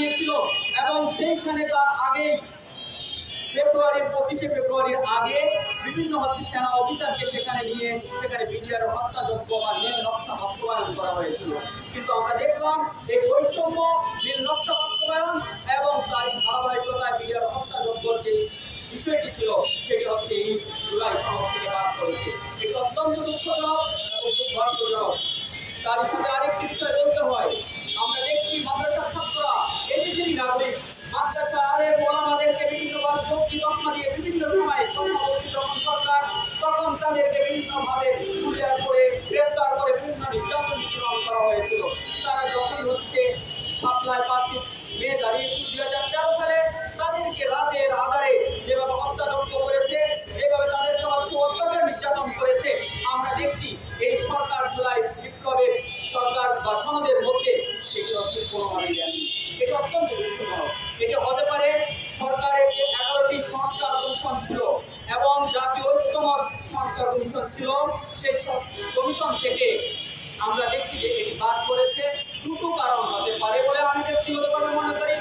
নিয়েছিল এবং সেইখানে তার আগে ফেব্রুয়ারির 25শে ফেব্রুয়ারির আগে বিভিন্ন সেনা অফিসারকে সেখানে নিয়ে সেখানে বিডিআর হত্যাযজ্ঞ বা নীল নকশা বাস্তবায়ন করা হয়েছিল। কিন্তু আমরা দেখলাম এই বৈষম্য, নীল নকশা বাস্তবায়ন এবং তারই ধারাবাহিকতায় বিডিআর হত্যাযজ্ঞর যে বিষয়টি ছিল সেটি এই জুলাই সনদ থেকে বাদ করেছে। এটি অত্যন্ত দুঃখজনক এবং দুর্ভাগ্যজনক। তার সাথে আরেকটি বিষয় বলতে হয়, আমরা দেখছি মাদ্রাসার ছাত্ররা এদেশেরই নাগরিক, মাদ্রাসা আলেম ওলামাদেরকে বিভিন্নভাবে যৌক্তিক তথ্য দিয়ে বিভিন্ন সময় কথা বলছে যখন সরকার, তখন তাদেরকে বিভিন্নভাবে গুলিয়ার করে গ্রেফতার করে বিভিন্ন নির্যাতন নিপীড়ন করা হয়েছিল। তারা যখন সাপ্লাই 5 মে তারিখ 2013 সালে তাদেরকে রাতের আধারে যেভাবে হত্যাযজ্ঞ করেছে, যেভাবে তাদেরকে অত্যাচার নির্যাতন করেছে, আমরা দেখছি এই সরকার জুলাই বিপ্লবের সরকার বা সনদের মধ্যে সেটি কোনোভাবেই দেয়নি। এটি অত্যন্ত দুঃখজনক। এটি হতে পারে সরকারের যে 11টি সংস্কার কমিশন ছিল এবং জাতীয় ঐক্যমত সংস্কার কমিশন ছিল, সেই সব কমিশন থেকে আমরা দেখছি যে এটি বাদ করেছে। দুটো কারণ হতে পারে বলে আমি ব্যক্তিগতভাবে মনে করি।